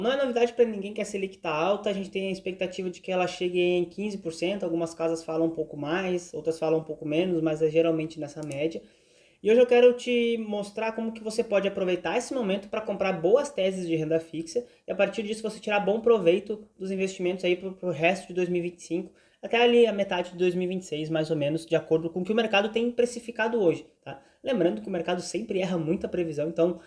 Não é novidade para ninguém que a Selic está alta, a gente tem a expectativa de que ela chegue em 15%, algumas casas falam um pouco mais, outras falam um pouco menos, mas é geralmente nessa média. E hoje eu quero te mostrar como que você pode aproveitar esse momento para comprar boas teses de renda fixa e a partir disso você tirar bom proveito dos investimentos aí para o resto de 2025, até ali a metade de 2026, mais ou menos, de acordo com o que o mercado tem precificado hoje, tá? Lembrando que o mercado sempre erra muita previsão, então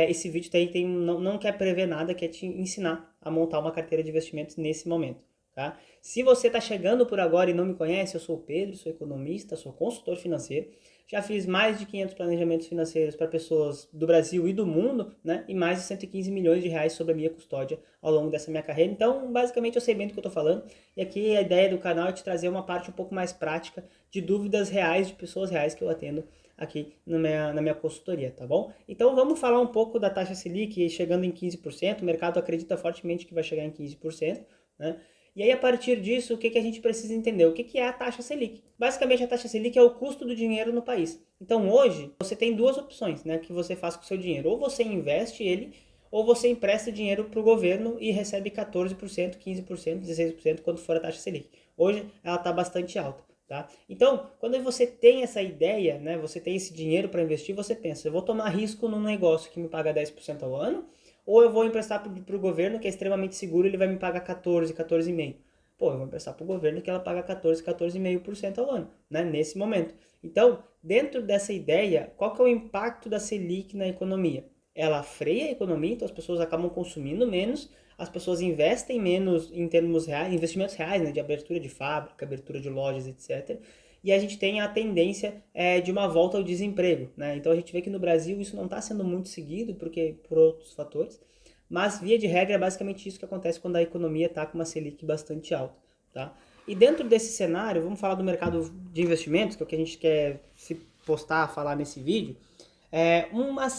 esse vídeo não quer prever nada, quer te ensinar a montar uma carteira de investimentos nesse momento. Tá? Se você está chegando por agora e não me conhece, eu sou o Pedro, sou economista, sou consultor financeiro. Já fiz mais de 500 planejamentos financeiros para pessoas do Brasil e do mundo, né? E mais de 115 milhões de reais sob a minha custódia ao longo dessa minha carreira. Então, basicamente, eu sei bem do que eu estou falando. E aqui a ideia do canal é te trazer uma parte um pouco mais prática de dúvidas reais de pessoas reais que eu atendo aqui na minha consultoria, tá bom? Então, vamos falar um pouco da taxa Selic chegando em 15%. O mercado acredita fortemente que vai chegar em 15%, né? E aí, a partir disso, o que a gente precisa entender? O que é a taxa Selic? Basicamente, a taxa Selic é o custo do dinheiro no país. Então, hoje, você tem duas opções, né, que você faz com o seu dinheiro. Ou você investe ele, ou você empresta dinheiro para o governo e recebe 14%, 15%, 16% quando for a taxa Selic. Hoje, ela está bastante alta. Tá? Então, quando você tem essa ideia, né, você tem esse dinheiro para investir, você pensa, eu vou tomar risco num negócio que me paga 10% ao ano, ou eu vou emprestar para o governo, que é extremamente seguro, ele vai me pagar 14, 14,5%. Pô, eu vou emprestar para o governo que ela paga 14, 14,5% ao ano, né, nesse momento. Então, dentro dessa ideia, qual que é o impacto da Selic na economia? Ela freia a economia, então as pessoas acabam consumindo menos, as pessoas investem menos em termos reais, investimentos reais, né, de abertura de fábrica, abertura de lojas, etc. E a gente tem a tendência de uma volta ao desemprego, né? Então a gente vê que no Brasil isso não está sendo muito seguido, porque por outros fatores, mas via de regra é basicamente isso que acontece quando a economia está com uma Selic bastante alta, tá? E dentro desse cenário, vamos falar do mercado de investimentos, que é o que a gente quer se postar, falar nesse vídeo.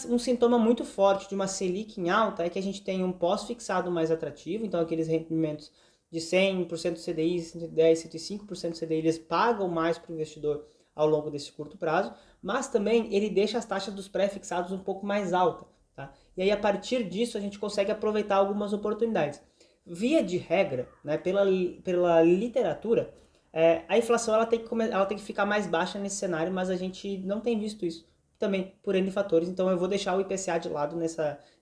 Um sintoma muito forte de uma Selic em alta é que a gente tem um pós-fixado mais atrativo, então aqueles rendimentos de 100% do CDI, 110%, 105% do CDI, eles pagam mais para o investidor ao longo desse curto prazo, mas também ele deixa as taxas dos pré-fixados um pouco mais altas. Tá? E aí, a partir disso, a gente consegue aproveitar algumas oportunidades. Via de regra, né, pela literatura, a inflação ela tem que ficar mais baixa nesse cenário, mas a gente não tem visto isso também por N fatores, então eu vou deixar o IPCA de lado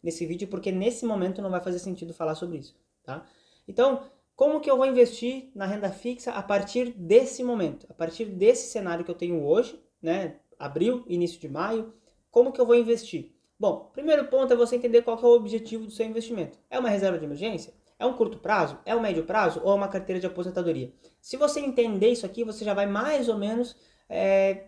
nesse vídeo, porque nesse momento não vai fazer sentido falar sobre isso. Tá? Então, como que eu vou investir na renda fixa a partir desse momento? A partir desse cenário que eu tenho hoje, né, abril, início de maio, como que eu vou investir? Bom, primeiro ponto é você entender qual que é o objetivo do seu investimento. É uma reserva de emergência? É um curto prazo? É um médio prazo? Ou é uma carteira de aposentadoria? Se você entender isso aqui, você já vai mais ou menos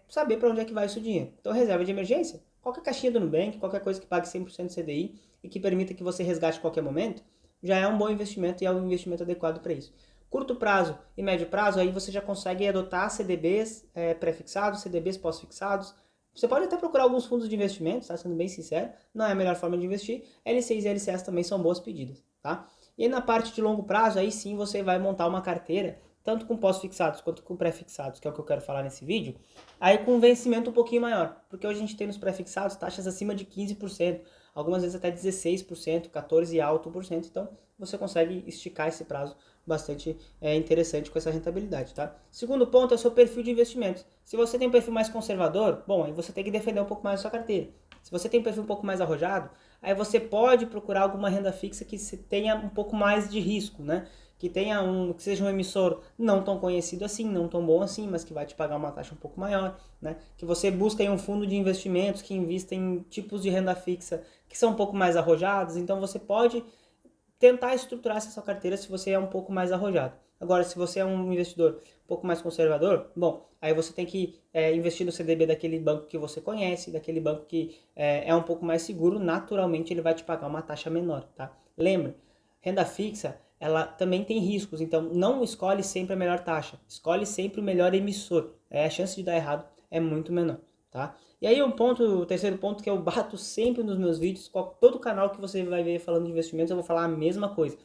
saber para onde é que vai o seu dinheiro. Então, reserva de emergência, qualquer caixinha do Nubank, qualquer coisa que pague 100% CDI e que permita que você resgate a qualquer momento, já é um bom investimento e é um investimento adequado para isso. Curto prazo e médio prazo, aí você já consegue adotar CDBs pré-fixados, CDBs pós-fixados. Você pode até procurar alguns fundos de investimento, tá? Sendo bem sincero, não é a melhor forma de investir. LCIs e LCS também são boas pedidas, tá? E aí na parte de longo prazo, aí sim você vai montar uma carteira, tanto com pós-fixados quanto com pré-fixados, que é o que eu quero falar nesse vídeo, aí com um vencimento um pouquinho maior, porque hoje a gente tem nos pré-fixados taxas acima de 15%, algumas vezes até 16%, 14% e alto por cento, então você consegue esticar esse prazo bastante interessante com essa rentabilidade, tá? Segundo ponto é o seu perfil de investimentos. Se você tem um perfil mais conservador, bom, aí você tem que defender um pouco mais a sua carteira. Se você tem um perfil um pouco mais arrojado, aí você pode procurar alguma renda fixa que tenha um pouco mais de risco, né? Que seja um emissor não tão conhecido assim, não tão bom assim, mas que vai te pagar uma taxa um pouco maior, né? Que você busca aí um fundo de investimentos que invista em tipos de renda fixa que são um pouco mais arrojados, então você pode tentar estruturar essa sua carteira se você é um pouco mais arrojado. Agora, se você é um investidor um pouco mais conservador, bom, aí você tem que investir no CDB daquele banco que você conhece, daquele banco que é um pouco mais seguro, naturalmente ele vai te pagar uma taxa menor, tá? Lembra, renda fixa, ela também tem riscos, então não escolhe sempre a melhor taxa, escolhe sempre o melhor emissor, a chance de dar errado é muito menor, tá? E aí o terceiro ponto que eu bato sempre nos meus vídeos, todo canal que você vai ver falando de investimentos, eu vou falar a mesma coisa.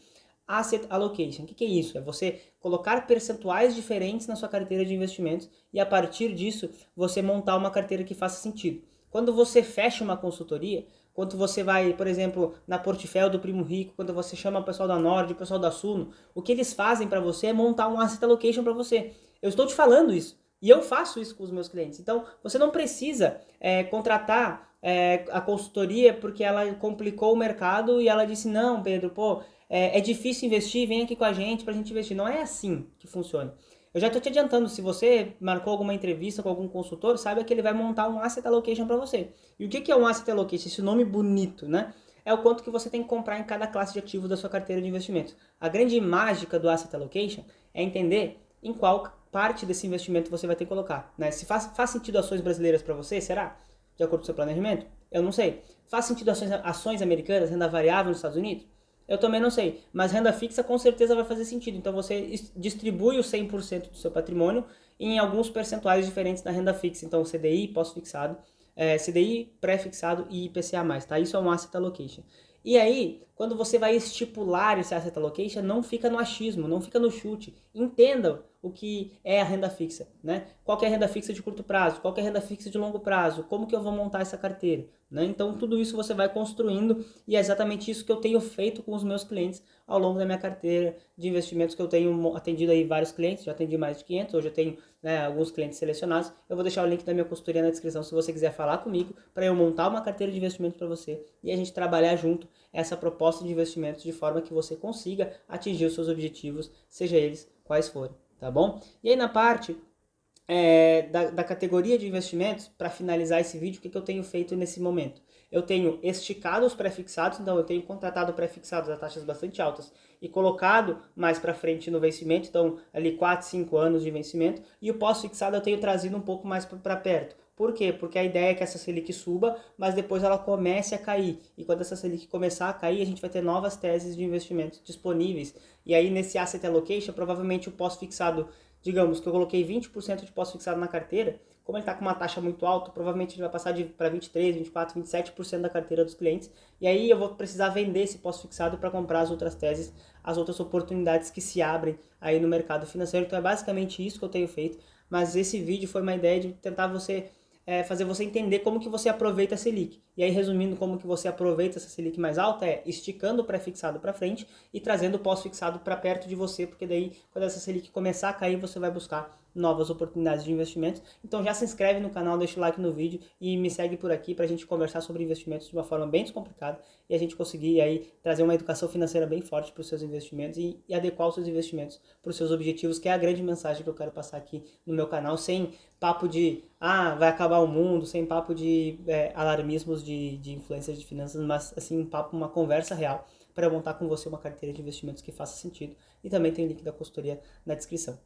Asset Allocation, o que é isso? É você colocar percentuais diferentes na sua carteira de investimentos e a partir disso você montar uma carteira que faça sentido. Quando você fecha uma consultoria, quando você vai, por exemplo, na Portfel do Primo Rico, quando você chama o pessoal da Nord, o pessoal da Suno, o que eles fazem para você é montar um asset allocation para você. Eu estou te falando isso. E eu faço isso com os meus clientes. Então, você não precisa contratar a consultoria porque ela complicou o mercado e ela disse, não, Pedro, pô, é difícil investir, vem aqui com a gente pra gente investir. Não é assim que funciona. Eu já estou te adiantando, se você marcou alguma entrevista com algum consultor, saiba que ele vai montar um asset allocation para você. E o que é um asset allocation? Esse nome bonito, né? É o quanto que você tem que comprar em cada classe de ativo da sua carteira de investimentos. A grande mágica do asset allocation é entender em qual parte desse investimento você vai ter que colocar. Né? Se faz sentido ações brasileiras para você, será? De acordo com o seu planejamento? Eu não sei. Faz sentido ações americanas, renda variável nos Estados Unidos? Eu também não sei, mas renda fixa com certeza vai fazer sentido. Então você distribui os 100% do seu patrimônio em alguns percentuais diferentes na renda fixa. Então CDI pós-fixado, CDI pré-fixado e IPCA+, tá? Isso é um asset allocation. E aí, quando você vai estipular esse asset allocation, não fica no achismo, não fica no chute. Entenda o que é a renda fixa, né? Qual que é a renda fixa de curto prazo, qual que é a renda fixa de longo prazo, como que eu vou montar essa carteira, né? Então, tudo isso você vai construindo e é exatamente isso que eu tenho feito com os meus clientes ao longo da minha carteira de investimentos, que eu tenho atendido aí vários clientes, já atendi mais de 500, hoje eu tenho alguns clientes selecionados. Eu vou deixar o link da minha consultoria na descrição se você quiser falar comigo para eu montar uma carteira de investimentos para você e a gente trabalhar junto essa proposta de investimentos de forma que você consiga atingir os seus objetivos, seja eles quais forem, tá bom? E aí na parte da categoria de investimentos, para finalizar esse vídeo, o que eu tenho feito nesse momento? Eu tenho esticado os pré-fixados, então eu tenho contratado pré-fixados a taxas bastante altas e colocado mais para frente no vencimento, então ali 4, 5 anos de vencimento, e o pós-fixado eu tenho trazido um pouco mais para perto. Por quê? Porque a ideia é que essa Selic suba, mas depois ela comece a cair. E quando essa Selic começar a cair, a gente vai ter novas teses de investimentos disponíveis. E aí nesse asset allocation, provavelmente o pós-fixado, digamos que eu coloquei 20% de pós-fixado na carteira, como ele está com uma taxa muito alta, provavelmente ele vai passar para 23, 24, 27% da carteira dos clientes. E aí eu vou precisar vender esse pós-fixado para comprar as outras teses, as outras oportunidades que se abrem aí no mercado financeiro. Então é basicamente isso que eu tenho feito. Mas esse vídeo foi uma ideia de tentar fazer você entender como que você aproveita a Selic. E aí, resumindo, como que você aproveita essa Selic mais alta é esticando o pré-fixado para frente e trazendo o pós-fixado para perto de você, porque daí, quando essa Selic começar a cair, você vai buscar novas oportunidades de investimentos. Então já se inscreve no canal, deixa o like no vídeo e me segue por aqui para a gente conversar sobre investimentos de uma forma bem descomplicada e a gente conseguir aí trazer uma educação financeira bem forte para os seus investimentos e adequar os seus investimentos para os seus objetivos, que é a grande mensagem que eu quero passar aqui no meu canal, sem papo de vai acabar o mundo, sem papo de alarmismos de influências de finanças, mas assim, um papo, uma conversa real para eu montar com você uma carteira de investimentos que faça sentido. E também tem o link da consultoria na descrição.